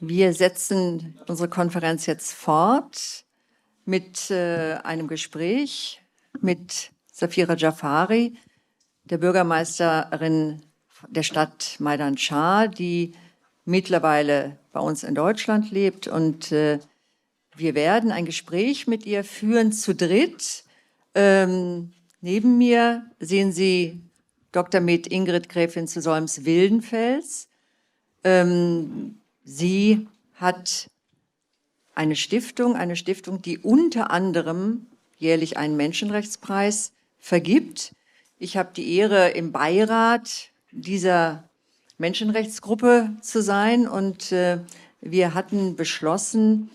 Wir setzen unsere Konferenz jetzt fort mit einem Gespräch mit Zarifa Ghafari, der Bürgermeisterin der Stadt Maidan Shar, die mittlerweile bei uns in Deutschland lebt. Und wir werden ein Gespräch mit ihr führen zu dritt. Neben mir sehen Sie Dr. med. Ingrid Gräfin zu Solms-Wildenfels. Sie hat eine Stiftung, die unter anderem jährlich einen Menschenrechtspreis vergibt. Ich habe die Ehre, im Beirat dieser Menschenrechtsgruppe zu sein, und wir hatten beschlossen,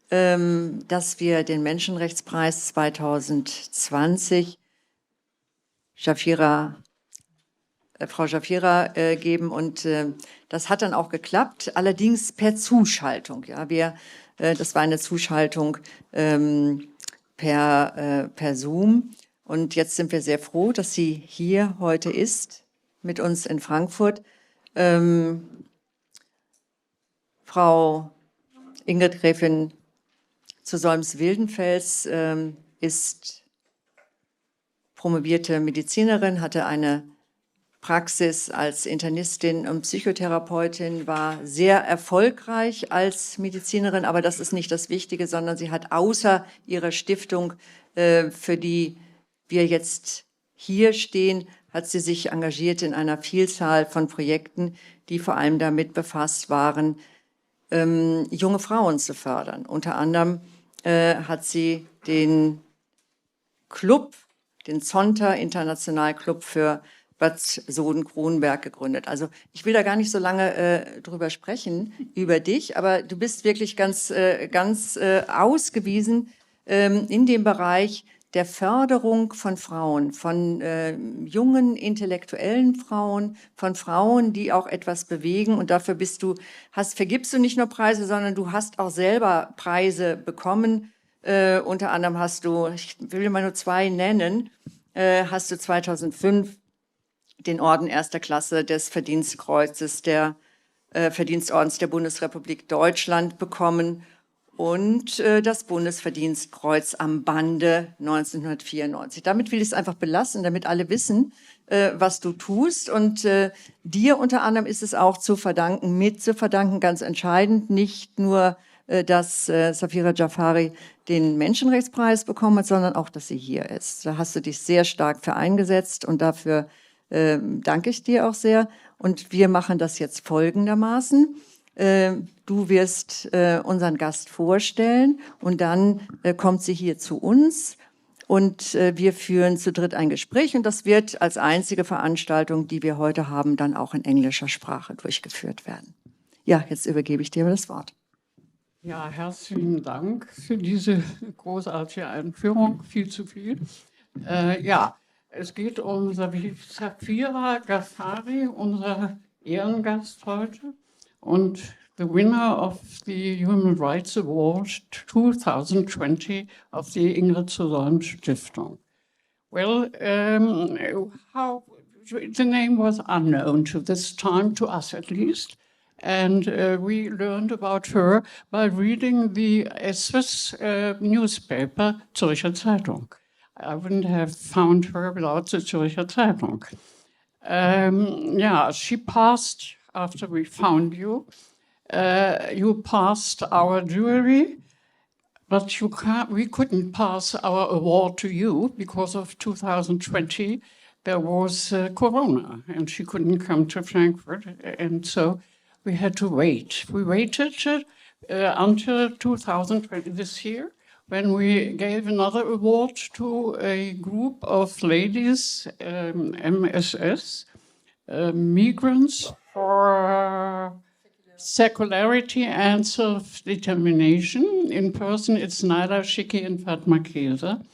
dass wir den Menschenrechtspreis 2020 Frau Ghafari geben, und das hat dann auch geklappt, allerdings per Zuschaltung. Ja, das war eine Zuschaltung per Zoom, und jetzt sind wir sehr froh, dass sie hier heute ist mit uns in Frankfurt. Frau Ingrid Gräfin zu Solms-Wildenfels ist promovierte Medizinerin, hatte eine Praxis als Internistin und Psychotherapeutin, war sehr erfolgreich als Medizinerin, aber das ist nicht das Wichtige, sondern sie hat außer ihrer Stiftung, für die wir jetzt hier stehen, hat sie sich engagiert in einer Vielzahl von Projekten, die vor allem damit befasst waren, junge Frauen zu fördern. Unter anderem hat sie den Zonta Internationalclub für Bad Soden-Kronberg gegründet. Also ich will da gar nicht so lange drüber sprechen, über dich, aber du bist wirklich ganz ausgewiesen in dem Bereich der Förderung von Frauen, von jungen, intellektuellen Frauen, von Frauen, die auch etwas bewegen. Und dafür vergibst du nicht nur Preise, sondern du hast auch selber Preise bekommen. Unter anderem hast du, ich will mal nur zwei nennen, hast du 2005 den Orden erster Klasse des Verdienstkreuzes Verdienstordens der Bundesrepublik Deutschland bekommen und das Bundesverdienstkreuz am Bande 1994. Damit will ich es einfach belassen, damit alle wissen, was du tust. Und dir unter anderem ist es auch mitzuverdanken, ganz entscheidend, nicht nur, dass Zarifa Ghafari den Menschenrechtspreis bekommen hat, sondern auch, dass sie hier ist. Da hast du dich sehr stark für eingesetzt, und dafür danke ich dir auch sehr. Und wir machen das jetzt folgendermaßen. Du wirst unseren Gast vorstellen, und dann kommt sie hier zu uns, und wir führen zu dritt ein Gespräch, und das wird als einzige Veranstaltung, die wir heute haben, dann auch in englischer Sprache durchgeführt werden. Ja, jetzt übergebe ich dir das Wort. Ja, herzlichen Dank für diese großartige Einführung. Viel zu viel. Es geht um Zarifa Ghafari, unser Ehrengast heute, und the winner of the Human Rights Award 2020 of the Ingrid Solms Stiftung. Well, the name was unknown to this time, to us at least, and we learned about her by reading the Swiss newspaper, Zürcher Zeitung. I wouldn't have found her without the Zürcher Zeitung. She passed, after we found you, you passed our jury, but we couldn't pass our award to you because of 2020. There was Corona, and she couldn't come to Frankfurt, and so we had to wait. We waited until 2020, this year, when we gave another award to a group of ladies, MSS, migrants for secularity and self-determination. In person, it's Naila Shiki and Fatma Keza.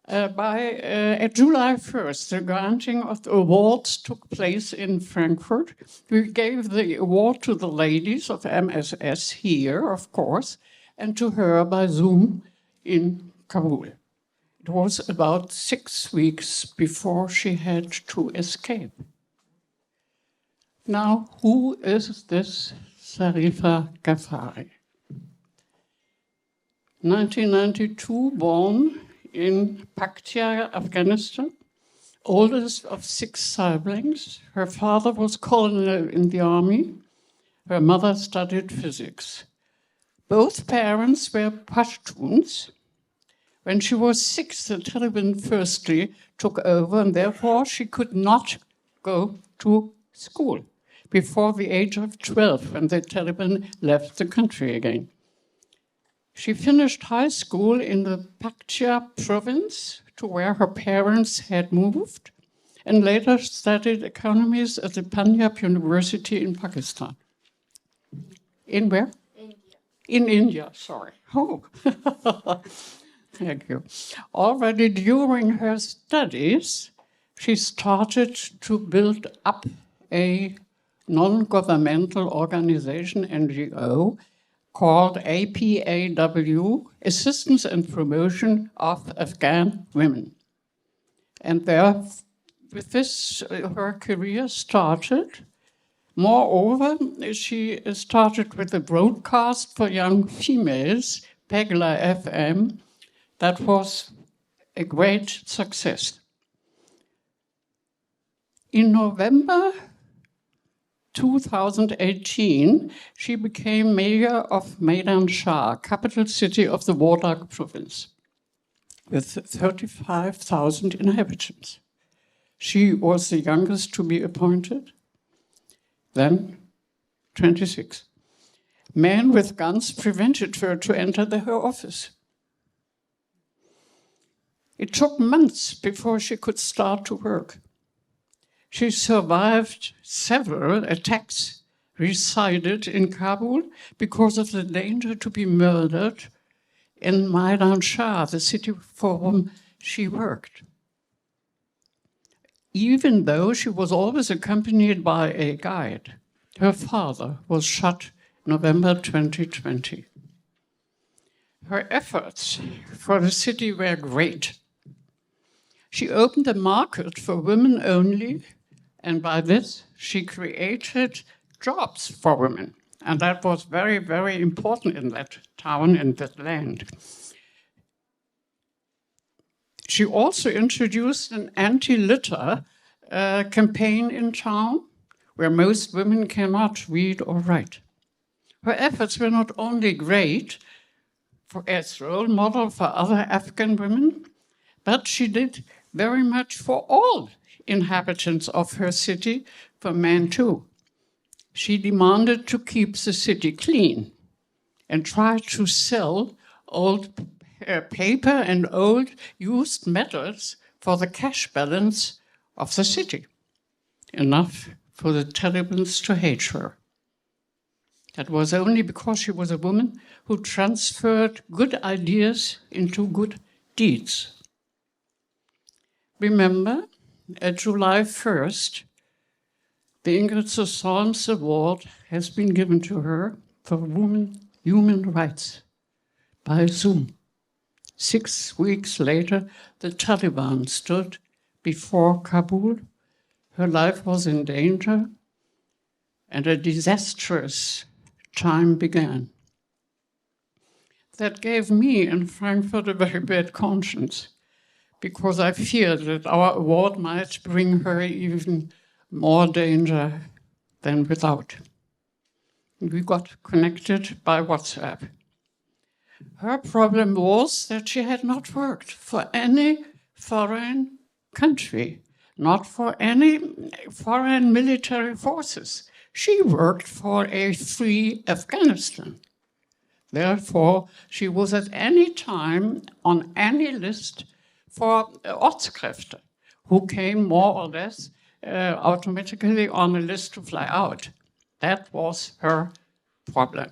By July 1st, the granting of the awards took place in Frankfurt. We gave the award to the ladies of MSS here, of course, and to her by Zoom in Kabul. It was about 6 weeks before she had to escape. Now, who is this Zarifa Ghafari. 1992, born in Paktia, Afghanistan, oldest of 6 siblings. Her father was colonel in the army. Her mother studied physics. Both parents were Pashtuns. When she was 6, the Taliban firstly took over, and therefore she could not go to school before the age of 12, when the Taliban left the country again. She finished high school in the Paktia province, to where her parents had moved, and later studied economics at the Punjab University in Pakistan. In where? India. In India, sorry. Oh, thank you. Already during her studies, she started to build up a non-governmental organization, NGO, called APAW, Assistance and Promotion of Afghan Women. And there, with this, her career started. Moreover, she started with a broadcast for young females, Pegla FM, that was a great success. In November 2018, she became mayor of Maidan Shar, capital city of the Vortrag province, with 35,000 inhabitants. She was the youngest to be appointed, then 26. Men with guns prevented her to enter her office. It took months before she could start to work. She survived several attacks, resided in Kabul because of the danger to be murdered in Maidan Shar, the city for whom she worked. Even though she was always accompanied by a guide, her father was shot November 2020. Her efforts for the city were great. She opened a market for women only, and by this, she created jobs for women. And that was very, very important in that town and that land. She also introduced an anti-litter campaign in town, where most women cannot read or write. Her efforts were not only great as role model for other Afghan women, but she did very much for all inhabitants of her city, for men too. She demanded to keep the city clean and tried to sell old paper and old used metals for the cash balance of the city, enough for the Taliban to hate her. That was only because she was a woman who transferred good ideas into good deeds. Remember, at July 1st, the Ingrid Solms Award has been given to her for women human rights by Zoom. 6 weeks later, the Taliban stood before Kabul. Her life was in danger, and a disastrous time began. That gave me in Frankfurt a very bad conscience, because I feared that our award might bring her even more danger than without. We got connected by WhatsApp. Her problem was that she had not worked for any foreign country, not for any foreign military forces. She worked for a free Afghanistan. Therefore, she was at any time on any list for Ortskräfte, who came more or less automatically on a list to fly out. That was her problem.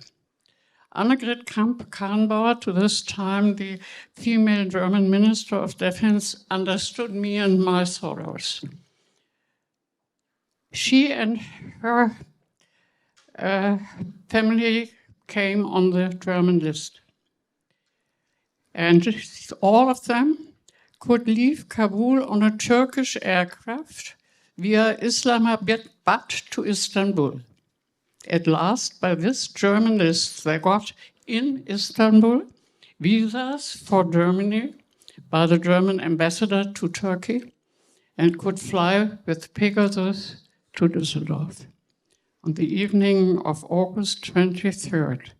Annegret Kramp-Karrenbauer, to this time the female German Minister of Defense, understood me and my sorrows. She and her family came on the German list. And all of them could leave Kabul on a Turkish aircraft via Islamabad to Istanbul. at last by this journalists. They got in Istanbul visas for Germany by the German ambassador to Turkey and could fly with Pegasus to Düsseldorf. On the evening of August 23rd,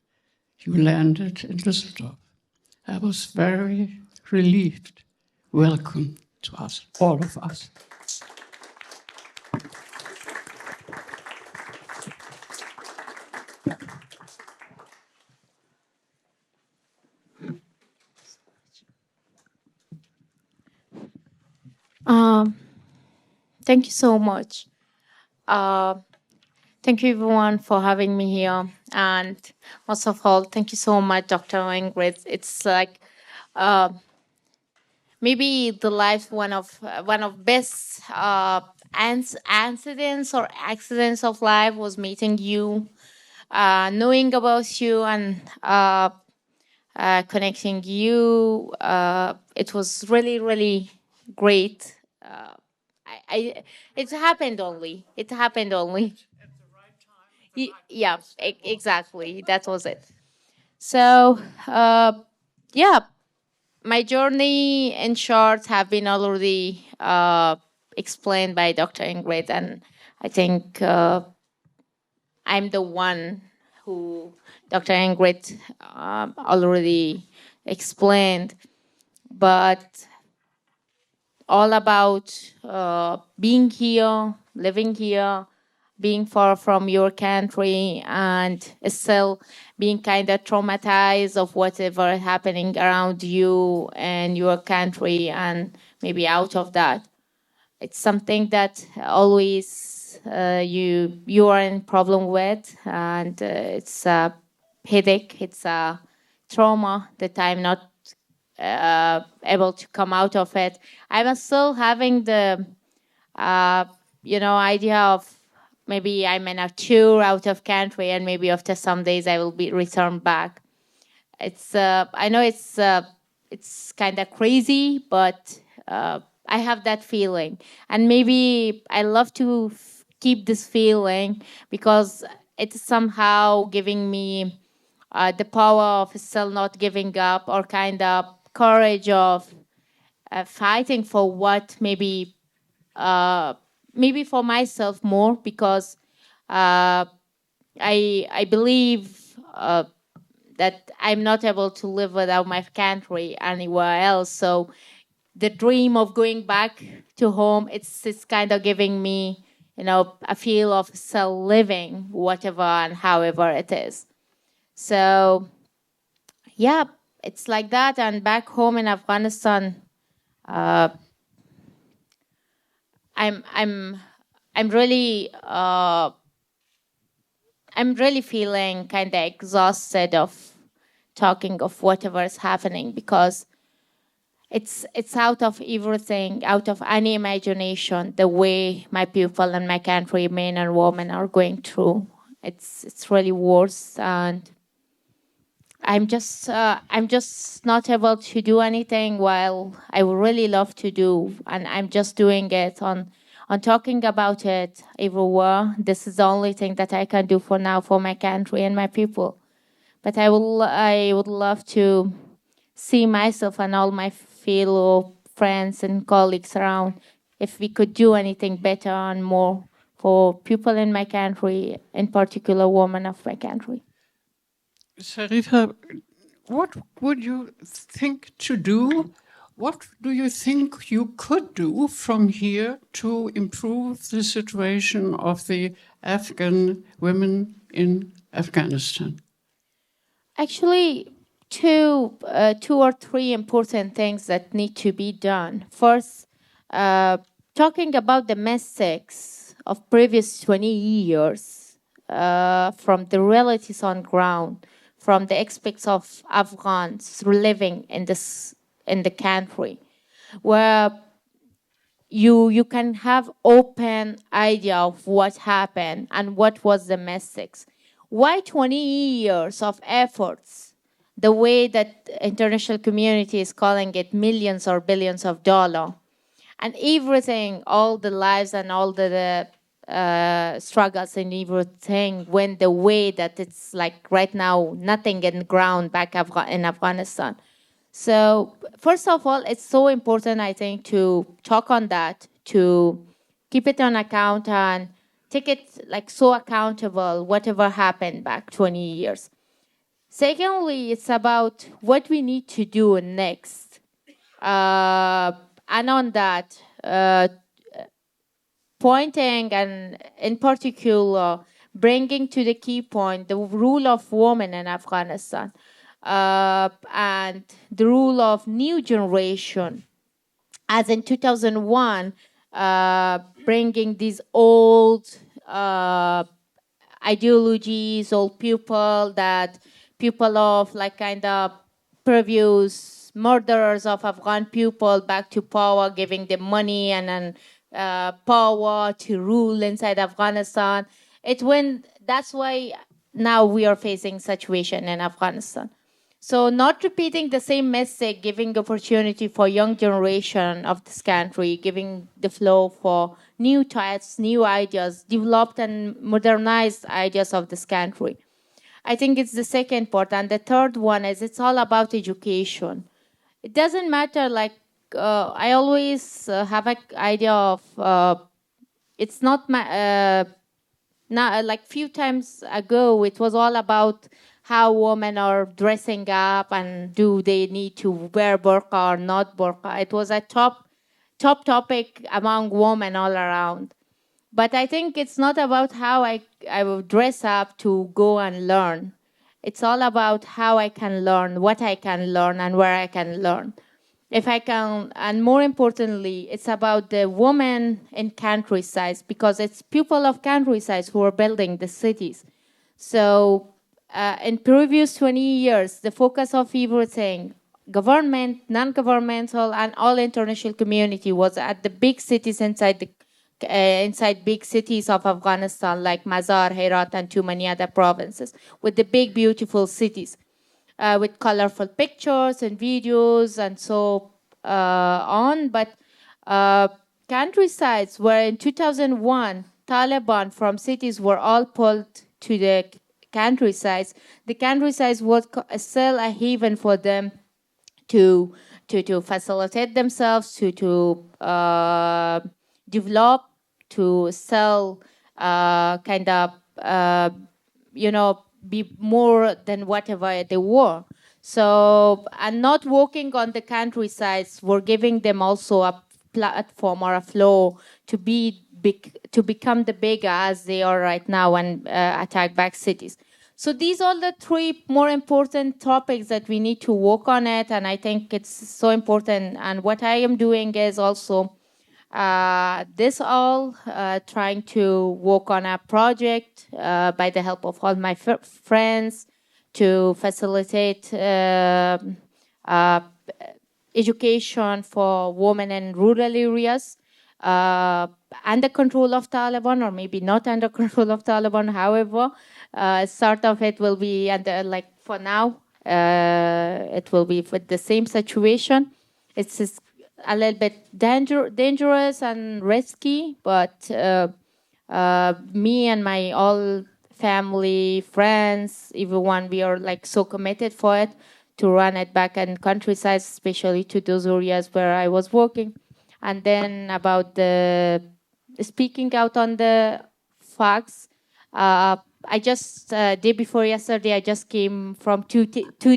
you landed in Düsseldorf. I was very relieved. Welcome to us, all of us. Thank you so much. Thank you everyone for having me here. And most of all, thank you so much, Dr. Ingrid. It's like maybe the life one of best incidents or accidents of life was meeting you, knowing about you, and connecting you. It was really, really great. It happened only. It happened only. At the right time. Yeah, exactly. That was it. So, yeah, my journey in short have been already explained by Dr. Ingrid, and I think I'm the one who Dr. Ingrid already explained. But all about being here, living here, being far from your country, and still being kind of traumatized of whatever happening around you and your country, and maybe out of that. It's something that always you are in problem with, and it's a headache, it's a trauma that I'm not able to come out of it. I'm still having the idea of maybe I'm in a tour out of country, and maybe after some days I will be returned back. It's I know it's kind of crazy, but I have that feeling, and maybe I love to keep this feeling because it's somehow giving me the power of still not giving up, or kind of courage of fighting for what maybe for myself more, because I believe that I'm not able to live without my country anywhere else. So the dream of going back to home, it's kind of giving me a feel of still living whatever and however it is. So yeah, it's like that. And back home in Afghanistan, I'm really feeling kind of exhausted of talking of whatever is happening, because it's out of everything, out of any imagination, the way my people and my country, men and women, are going through. It's really worse, and I'm just not able to do anything while I would really love to do, and I'm just doing it on talking about it everywhere. This is the only thing that I can do for now for my country and my people. But I would love to see myself and all my fellow friends and colleagues around if we could do anything better and more for people in my country, in particular women of my country. Zarifa, what would you think to do? What do you think you could do from here to improve the situation of the Afghan women in Afghanistan? Actually, two or three important things that need to be done. First, talking about the mistakes of previous 20 years, from the realities on ground, from the aspects of Afghans living in the country, where you can have open idea of what happened and what was the mistakes. Why 20 years of efforts, the way that international community is calling it millions or billions of dollars, and everything, all the lives and all the struggles and everything, when the way that it's like right now, nothing in the ground back in Afghanistan. So first of all, it's so important, I think, to talk on that, to keep it on account and take it like so accountable, whatever happened back 20 years. Secondly, it's about what we need to do next. And on that, pointing and in particular bringing to the key point the role of women in Afghanistan and the role of new generation, as in 2001, bringing these old ideologies, old people of like kind of previous murderers of Afghan people back to power, giving them money and then power to rule inside Afghanistan. That's why now we are facing situation in Afghanistan. So not repeating the same mistake, giving opportunity for young generation of this country, giving the flow for new types, new ideas, developed and modernized ideas of this country. I think it's the second part. And the third one is it's all about education. It doesn't matter, like, I always have an idea of, it's not like few times ago, it was all about how women are dressing up and do they need to wear burqa or not burqa. It was a top topic among women all around. But I think it's not about how I will dress up to go and learn. It's all about how I can learn, what I can learn, and where I can learn. If I can, and more importantly, it's about the women in countrysides, because it's people of countrysides who are building the cities. So in previous 20 years, the focus of everything, government, non-governmental, and all international community was at the big cities inside big cities of Afghanistan, like Mazar, Herat, and too many other provinces, with the big, beautiful cities, with colorful pictures and videos and so on. But countrysides where in 2001, Taliban from cities were all pulled to the countrysides. The countrysides was still a haven for them to facilitate themselves, to develop, to sell, be more than whatever they were. So, and not working on the countrysides, we're giving them also a platform or a flow to be big, to become the bigger as they are right now and attack back cities. So these are the three more important topics that we need to work on it, and I think it's so important. And what I am doing is also trying to work on a project by the help of all my friends to facilitate education for women in rural areas under control of Taliban, or maybe not under control of Taliban. However, sort of it will be under, like for now, it will be with the same situation. It's just a little bit dangerous and risky, but me and my all family, friends, everyone, we are like so committed for it to run it back in countryside, especially to those areas where I was working. And then about the speaking out on the facts, I just day before yesterday, I just came from 2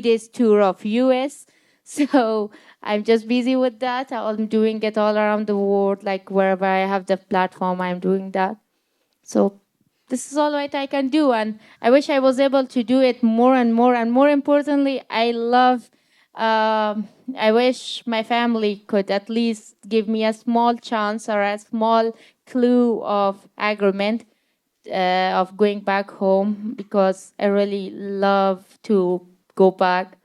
days tour of US. So I'm just busy with that. I'm doing it all around the world, like wherever I have the platform, I'm doing that. So this is all what I can do. And I wish I was able to do it more and more. And more importantly, I wish my family could at least give me a small chance or a small clue of agreement of going back home, because I really love to go back.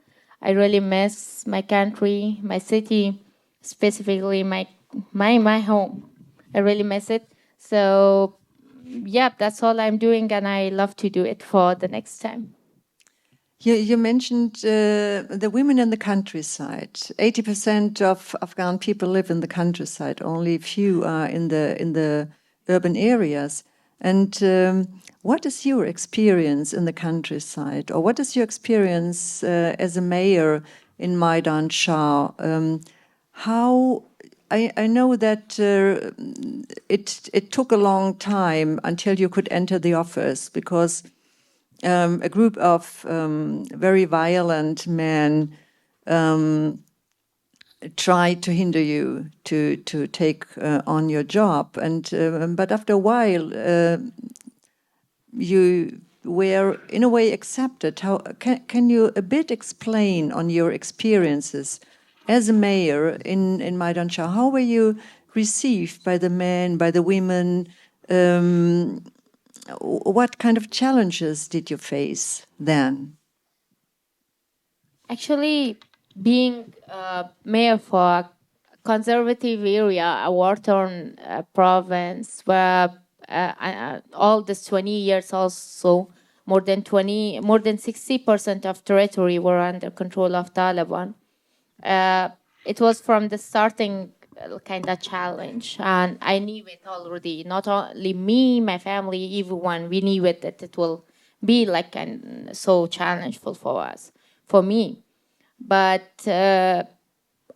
I really miss my country, my city, specifically my home. I really miss it. So, yeah, that's all I'm doing, and I love to do it for the next time. You mentioned the women in the countryside. 80% of Afghan people live in the countryside. Only a few are in the urban areas. And what is your experience in the countryside, or what is your experience as a mayor in Maidan Shar? How I know that it took a long time until you could enter the office because a group of very violent men tried to hinder you to take on your job, and but after a while you were in a way accepted. How can you a bit explain on your experiences as a mayor in Maidan Shar? How were you received by the men, by the women? What kind of challenges did you face then? Actually, being mayor for a conservative area, a war-torn province, where all this 20 years also, more than 60% of territory were under control of Taliban. It was from the starting kind of challenge, and I knew it already. Not only me, my family, everyone, we knew it that it will be like so challengeful for us, for me. But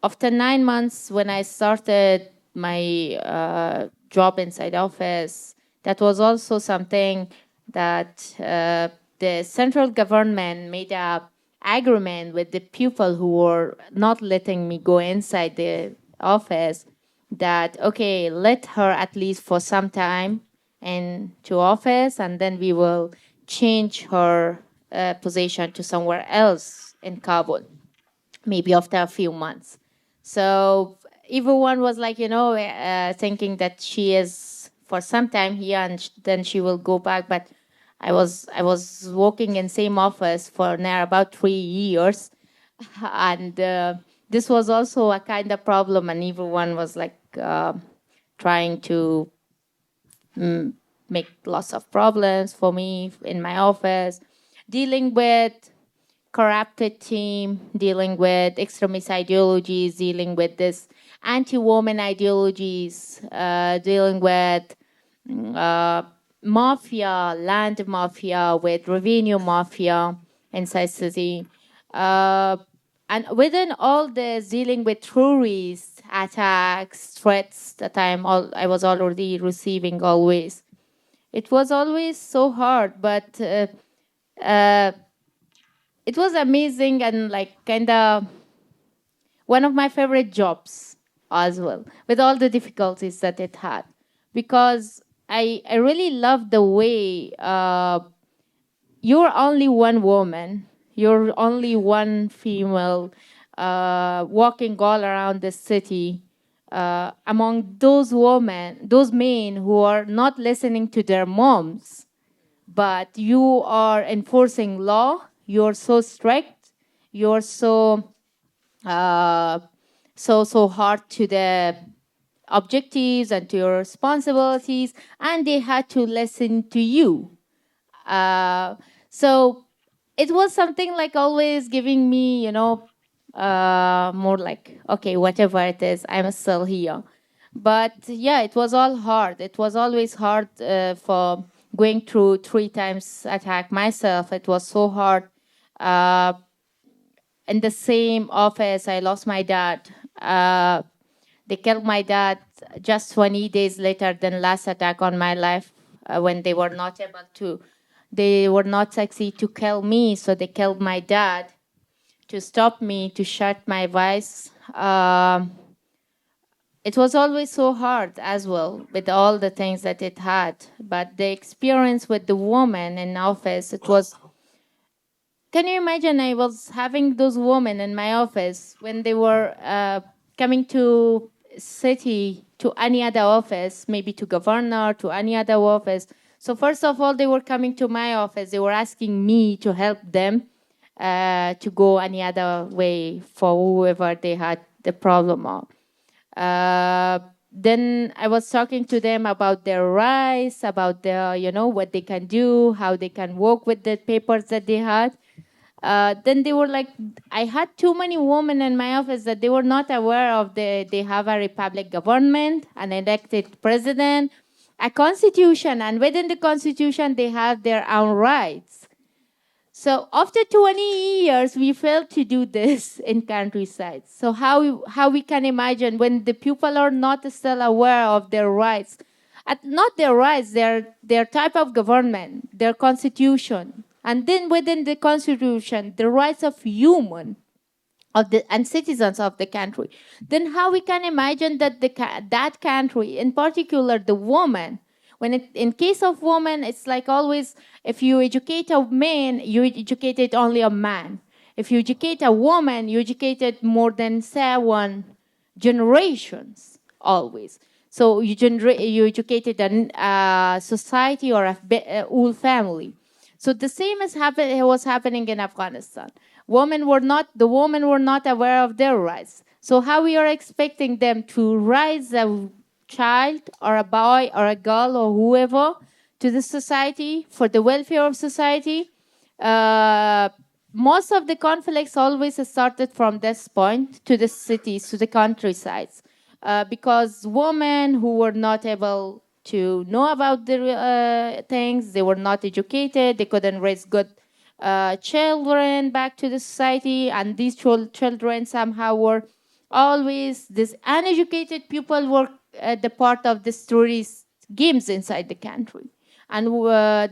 after 9 months, when I started my job inside office, that was also something that the central government made a agreement with the people who were not letting me go inside the office that, okay, let her at least for some time into office, and then we will change her position to somewhere else in Kabul, maybe after a few months. So everyone was like, thinking that she is for some time here and then she will go back. But I was working in same office for near about 3 years, and this was also a kind of problem, and everyone was like trying to make lots of problems for me in my office, dealing with corrupted team, dealing with extremist ideologies, dealing with this anti-woman ideologies, dealing with mafia, land mafia, with revenue mafia inside city. And within all this, dealing with terrorist attacks, threats that I was already receiving always. It was always so hard, but it was amazing and like kind of one of my favorite jobs as well, with all the difficulties that it had, because I really love the way you're only one woman, you're only one female walking all around the city among those women, those men who are not listening to their moms, but you are enforcing law. You're so strict. You're so so hard to the objectives and to your responsibilities, and they had to listen to you. So it was something like always giving me, more like, okay, whatever it is, I'm still here. But yeah, it was all hard. It was always hard for going through 3 times attack myself. It was so hard. In the same office, I lost my dad. They killed my dad just 20 days later than last attack on my life, when they were not able to, they were not succeed to kill me, so they killed my dad to stop me, to shut my voice. It was always so hard as well with all the things that it had. But the experience with the woman in office, it was, can you imagine, I was having those women in my office when they were coming to city, to any other office, maybe to governor, to any other office. So first of all, they were coming to my office. They were asking me to help them to go any other way for whoever they had the problem of. Then I was talking to them about their rights, about their, what they can do, how they can work with the papers that they had. Then they were like, I had too many women in my office that they were not aware of they have a republic government, an elected president, a constitution, and within the constitution, they have their own rights. So after 20 years, we failed to do this in countryside. So how we can imagine when the people are not still aware of their rights, not their rights, their type of government, their constitution, and then within the constitution, the rights of human and citizens of the country. Then how we can imagine that that country, in particular the woman, in case of woman, it's like always, if you educate a man, you educated only a man. If you educate a woman, you educated more than 7 generations, always. So you educated a society or a whole family. So the same was happening in Afghanistan. The women were not aware of their rights. So how we are expecting them to raise a child or a boy or a girl or whoever to the society for the welfare of society? Most of the conflicts always started from this point to the cities, to the countrysides, because women who were not able to know about the things, they were not educated, they couldn't raise good children back to the society, and these children somehow were always, these uneducated people were the part of the stories games inside the country, and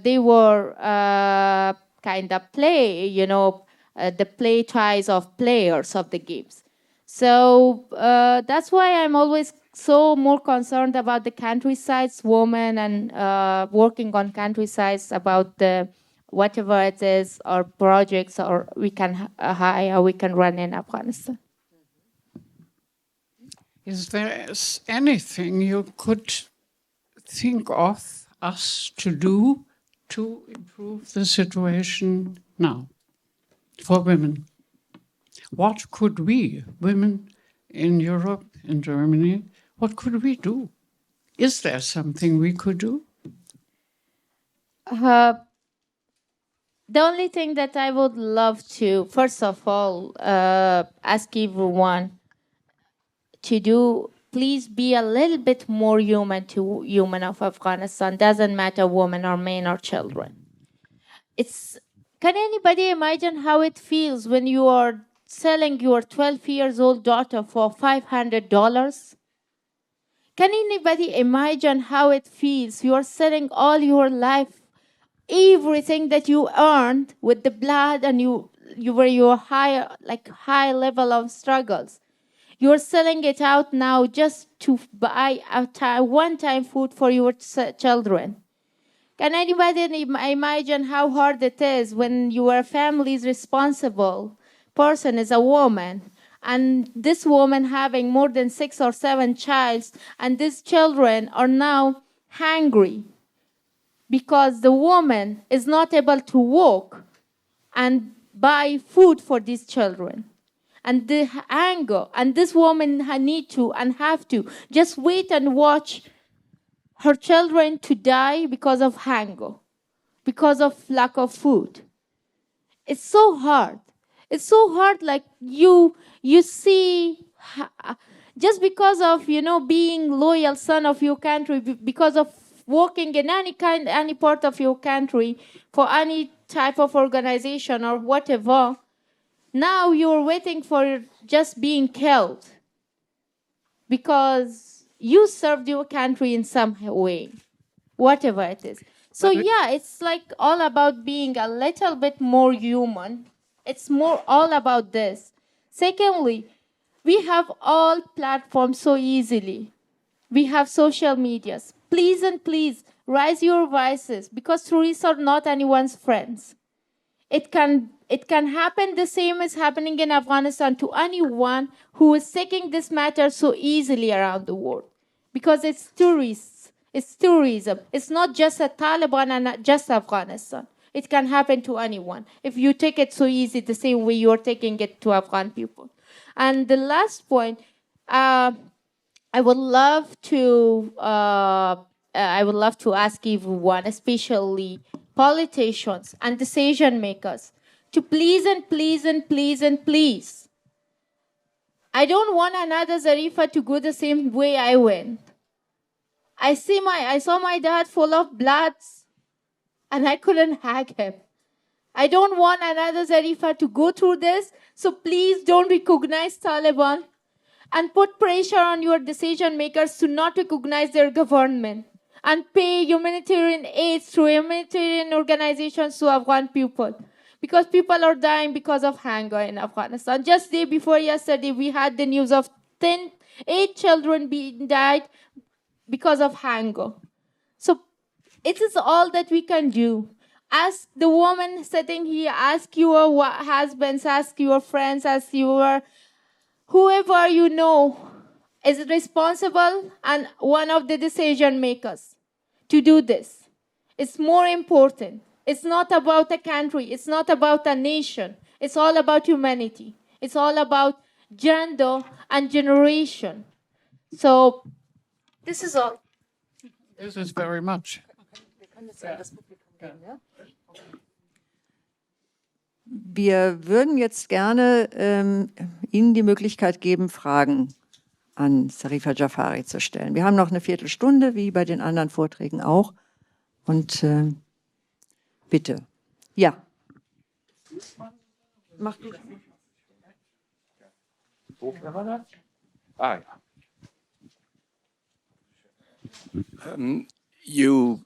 they were kind of the play ties of players of the games. So that's why I'm always so more concerned about the countrysides, women, and working on countrysides about the whatever it is, or projects, or we can hire, we can run in Afghanistan. Is there anything you could think of us to do to improve the situation now for women? What could we, women in Europe, in Germany, what could we do? Is there something we could do? The only thing that I would love to, first of all, ask everyone to do, please be a little bit more human to human of Afghanistan. Doesn't matter women or men or children. Can anybody imagine how it feels when you are selling your 12 years old daughter for $500? Can anybody imagine how it feels? You are selling all your life, everything that you earned with the blood, and you were your high level of struggles. You're selling it out now just to buy one-time food for your children. Can anybody imagine how hard it is when your family's responsible person is a woman, and this woman having more than 6 or 7 children, and these children are now hungry because the woman is not able to walk and buy food for these children. And the anger, and this woman need to and have to just wait and watch her children to die because of hunger, because of lack of food. It's so hard. It's so hard, like you see, just because of, being loyal son of your country, because of working in any part of your country for any type of organization or whatever, now you're waiting for just being killed because you served your country in some way, whatever it is. So yeah, it's like all about being a little bit more human. It's more all about this. Secondly, we have all platforms so easily. We have social medias. Please and please raise your voices, because tourists are not anyone's friends. It can happen the same as happening in Afghanistan to anyone who is taking this matter so easily around the world. Because it's tourists, it's tourism. It's not just a Taliban and not just Afghanistan. It can happen to anyone if you take it so easy the same way you're taking it to Afghan people. And the last point, I would love to ask everyone, especially politicians and decision makers, to please and please and please and please. I don't want another Zarifa to go the same way I went. I saw my dad full of blood, and I couldn't hug him. I don't want another Zarifa to go through this, so please don't recognize Taliban and put pressure on your decision makers to not recognize their government and pay humanitarian aid through humanitarian organizations to Afghan people. Because people are dying because of hunger in Afghanistan. Just day before yesterday, we had the news of 8 children being died because of hunger. So it is all that we can do. Ask the woman sitting here, ask your husbands, ask your friends, ask your whoever you know is responsible and one of the decision makers to do this. It's more important. It's not about a country. It's not about a nation. It's all about humanity. It's all about gender and generation. So this is all. This is very much. Wir würden jetzt gerne Ihnen die Möglichkeit geben, Fragen an Zarifa Ghafari zu stellen. Wir haben noch eine Viertelstunde, wie bei den anderen Vorträgen auch. Und bitte. Ja. Mach du. Wer war das? Ah, ja. You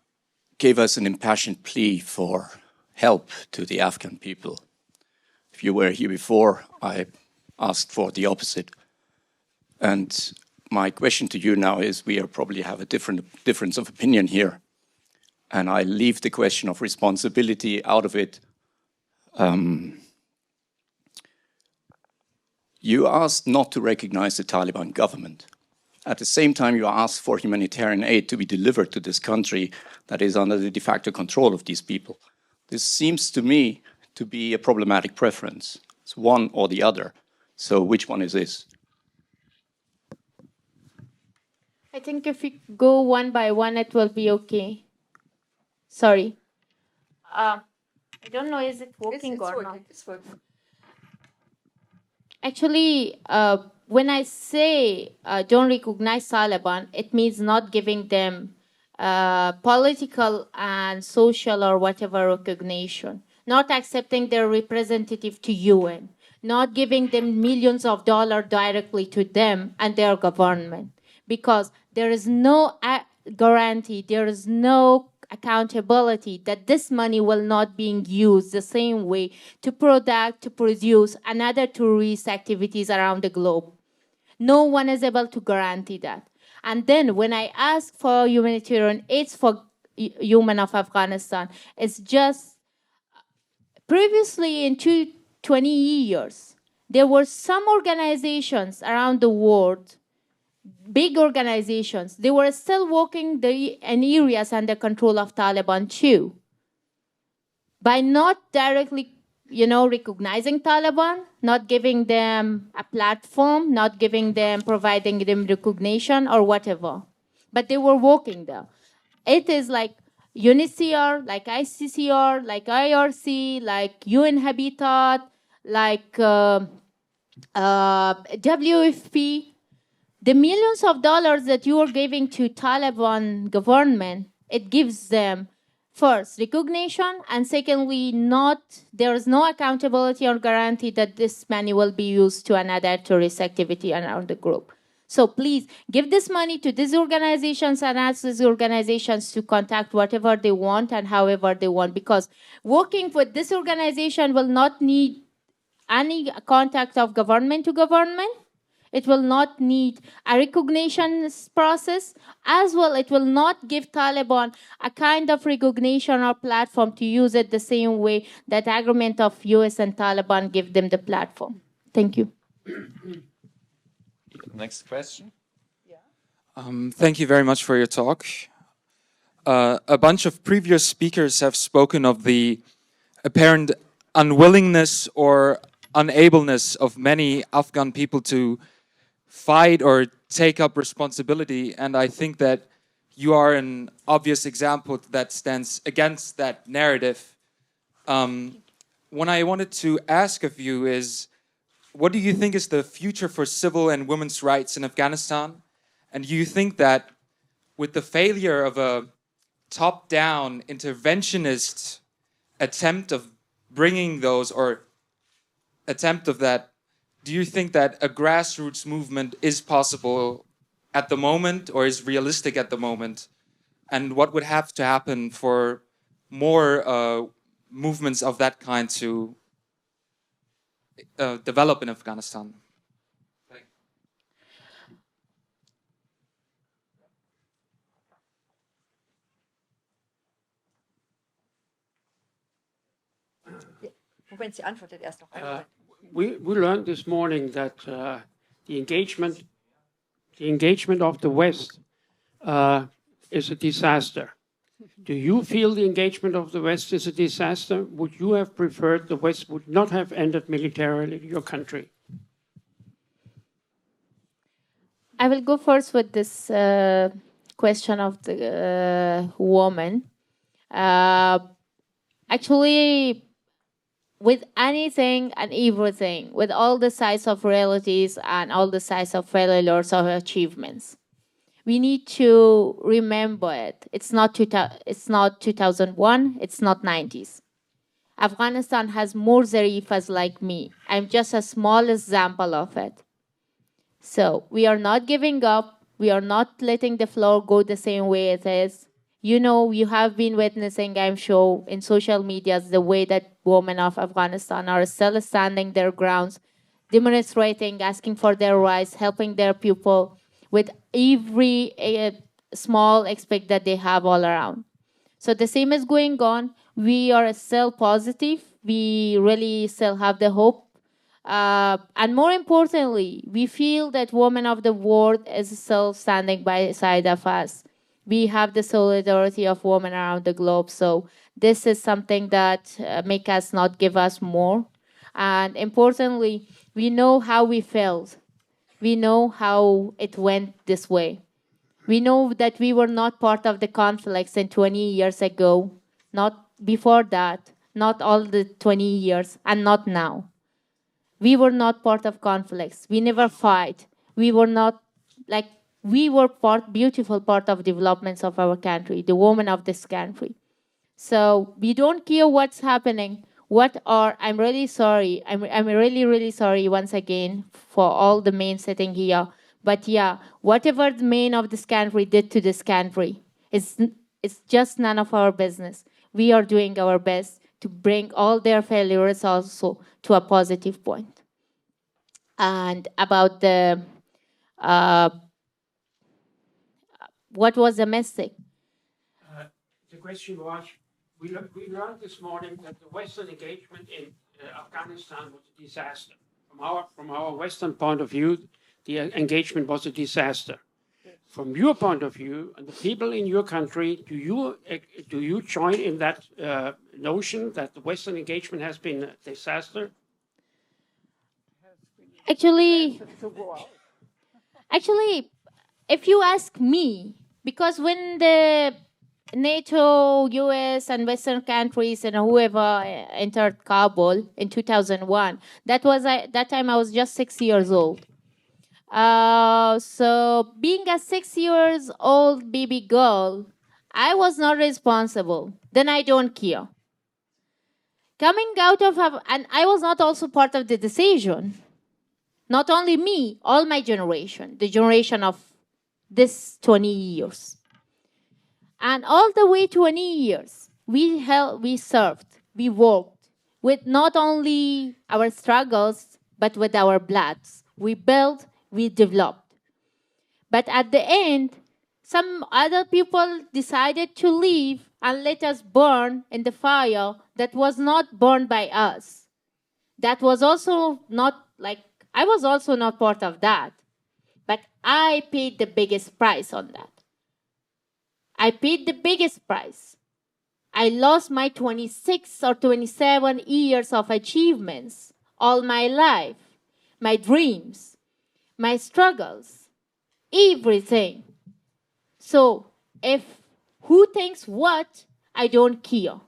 gave us an impassioned plea for help to the Afghan people. If you were here before, I asked for the opposite. And my question to you now is, we probably have a difference of opinion here. And I leave the question of responsibility out of it. You asked not to recognize the Taliban government. At the same time, you asked for humanitarian aid to be delivered to this country that is under the de facto control of these people. This seems to me to be a problematic preference. It's one or the other. So which one is this? I think if we go one by one, it will be okay. Sorry. I don't know, is it working or not? It's working. Actually, when I say don't recognize Taliban, it means not giving them political and social or whatever recognition, not accepting their representative to UN, not giving them millions of dollars directly to them and their government, because there is no guarantee, there is no accountability that this money will not be used the same way to produce another terrorist activities around the globe. No one is able to guarantee that. And then when I ask for humanitarian aid for human of Afghanistan, it's just previously in 20 years, there were some organizations around the world, big organizations, they were still working in areas under control of Taliban too. By not directly, recognizing Taliban, not giving them a platform, not providing them recognition or whatever. But they were working there. It is like UNHCR, like ICCR, like IRC, like UN Habitat, like WFP. The millions of dollars that you are giving to Taliban government, it gives them first recognition, and secondly, there is no accountability or guarantee that this money will be used to another terrorist activity around the group. So please give this money to these organizations and ask these organizations to contact whatever they want and however they want, because working with this organization will not need any contact of government to government. It will not need a recognition process. As well, it will not give Taliban a kind of recognition or platform to use it the same way that agreement of US and Taliban give them the platform. Thank you. Next question. Thank you very much for your talk. A bunch of previous speakers have spoken of the apparent unwillingness or unableness of many Afghan people to fight or take up responsibility, and I think that you are an obvious example that stands against that narrative. What I wanted to ask of you is, what do you think is the future for civil and women's rights in Afghanistan? And do you think that with the failure of a top-down interventionist attempt of bringing those, or attempt of that, do you think that a grassroots movement is possible at the moment, or is realistic at the moment? And what would have to happen for more movements of that kind to develop in Afghanistan? We learned this morning that the engagement of the West is a disaster. Do you feel the engagement of the West is a disaster? Would you have preferred the West would not have ended militarily your country? I will go first with this question of the woman. Actually, with anything and everything, with all the size of realities and all the size of failures or achievements, we need to remember it. It's not 2001, it's not 90s. Afghanistan has more Zarifas like me. I'm just a small example of it. So we are not giving up. We are not letting the floor go the same way it is. You know, you have been witnessing, I'm sure, in social media, the way that women of Afghanistan are still standing their grounds, demonstrating, asking for their rights, helping their people with every small aspect that they have all around. So the same is going on. We are still positive. We really still have the hope. And more importantly, we feel that women of the world is still standing by the side of us. We have the solidarity of women around the globe. So this is something that make us not give us more. And importantly, we know how we felt. We know how it went this way. We know that we were not part of the conflicts in 20 years ago, not before that, not all the 20 years, and not now. We were not part of conflicts. We never fight. We were not like, we were beautiful part of developments of our country, the women of this country. So we don't care what's happening. I'm really sorry. I'm really, really sorry once again for all the men sitting here. But yeah, whatever the men of this country did to this country, it's just none of our business. We are doing our best to bring all their failures also to a positive point. And about the what was the mistake? The question was, we learned this morning that the Western engagement in Afghanistan was a disaster. From our Western point of view, the engagement was a disaster. From your point of view, and the people in your country, do you join in that notion that the Western engagement has been a disaster? Actually, if you ask me, because when the NATO, US, and Western countries and whoever entered Kabul in 2001, that time I was just 6 years old. So being a 6 years old baby girl, I was not responsible. Then I don't care. Coming out of, and I was not also part of the decision. Not only me, all my generation, the generation of this 20 years. And all the way 20 years, we served, we worked with not only our struggles, but with our bloods. We built, we developed. But at the end, some other people decided to leave and let us burn in the fire that was not burned by us. That was also not I was also not part of that. But I paid the biggest price on that. I paid the biggest price. I lost my 26 or 27 years of achievements, all my life, my dreams, my struggles, everything. So if who thinks what, I don't care.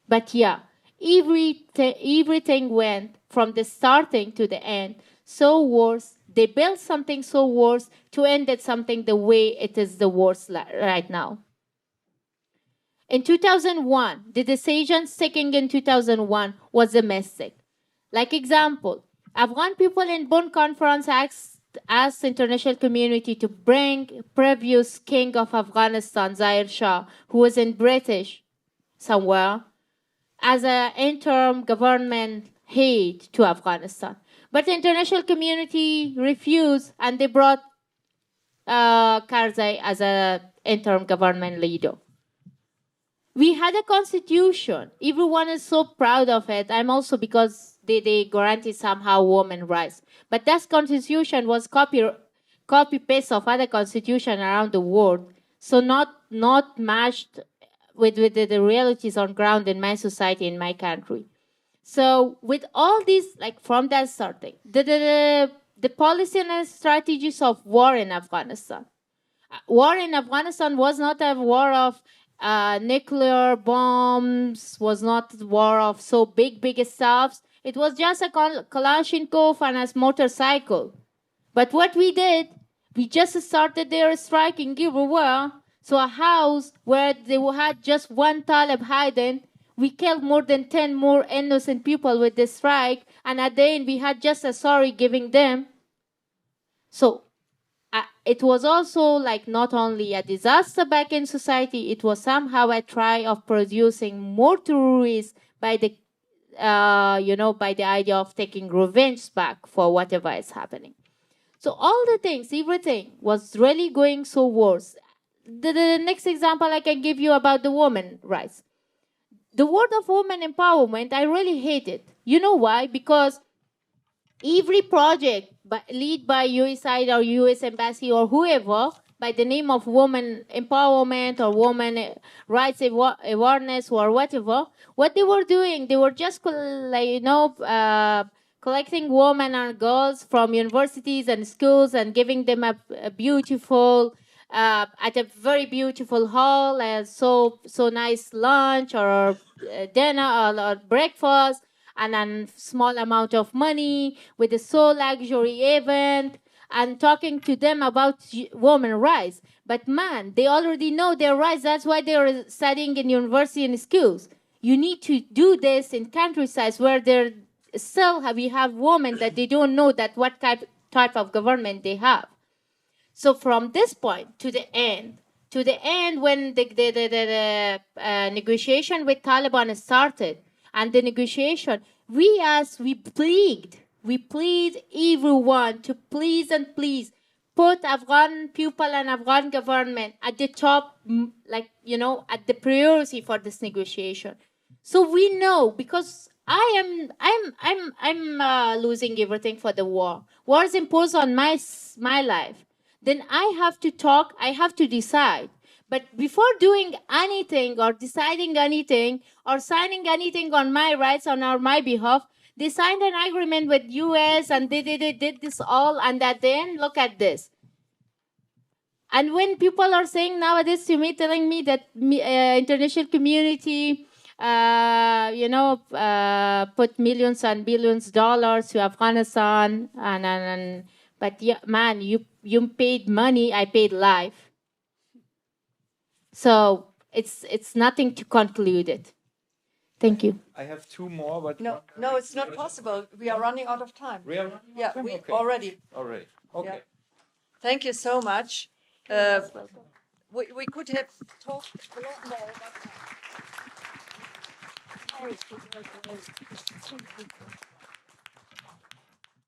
But yeah, everything went from the starting to the end so worse They built something so worse to end at something the way it is the worst right now. In 2001, the decisions taken in 2001 was domestic. Like example, Afghan people in Bonn conference asked the international community to bring previous king of Afghanistan, Zarifa Shah, who was in British somewhere, as an interim government head to Afghanistan. But the international community refused, and they brought Karzai as an interim government leader. We had a constitution. Everyone is so proud of it. I'm also because they guarantee somehow women's rights. But that constitution was copy-paste of other constitutions around the world, so not matched with the realities on ground in my society, in my country. So with all this, like from that starting, the policy and strategies of war in Afghanistan. War in Afghanistan was not a war of nuclear bombs, was not war of so big stuff. It was just a Kalashnikov and a motorcycle. But what we did, we just started there striking everywhere. So a house where they had just one Talib hiding, we killed more than 10 more innocent people with this strike, and at the end we had just a sorry giving them. So it was also like not only a disaster back in society, it was somehow a try of producing more terrorists by the, by the idea of taking revenge back for whatever is happening. So all the things, everything was really going so worse. The next example I can give you about the women rights. The word of women empowerment, I really hate it. You know why? Because every project led by USAID or US Embassy or whoever, by the name of women empowerment or women rights awareness or whatever, what they were doing, they were just collecting women and girls from universities and schools and giving them a beautiful, at a very beautiful hall, so nice lunch or dinner or breakfast, and a small amount of money with a so luxury event, and talking to them about women's rights. But man, they already know their rights. That's why they're studying in university and schools. You need to do this in countrysides where there still we have women that they don't know that what type of government they have. So from this point to the end when the negotiation with Taliban started, and the negotiation, we plead everyone to please put Afghan people and Afghan government at the top, at the priority for this negotiation. So we know, because I'm losing everything for the war. War is imposed on my life. Then I have to talk, I have to decide. But before doing anything or deciding anything or signing anything on my rights or on my behalf, they signed an agreement with US and they did this all, and at the end, look at this. And when people are saying nowadays to me, telling me that international community, put millions and billions of dollars to Afghanistan, but yeah, man, you paid money, I paid life. So it's nothing to conclude it. Thank you. I have two more, but No, it's not possible. We are running out of time. We are Yeah, already. already. Okay. Yeah. Thank you so much. We could have talked a lot more about that.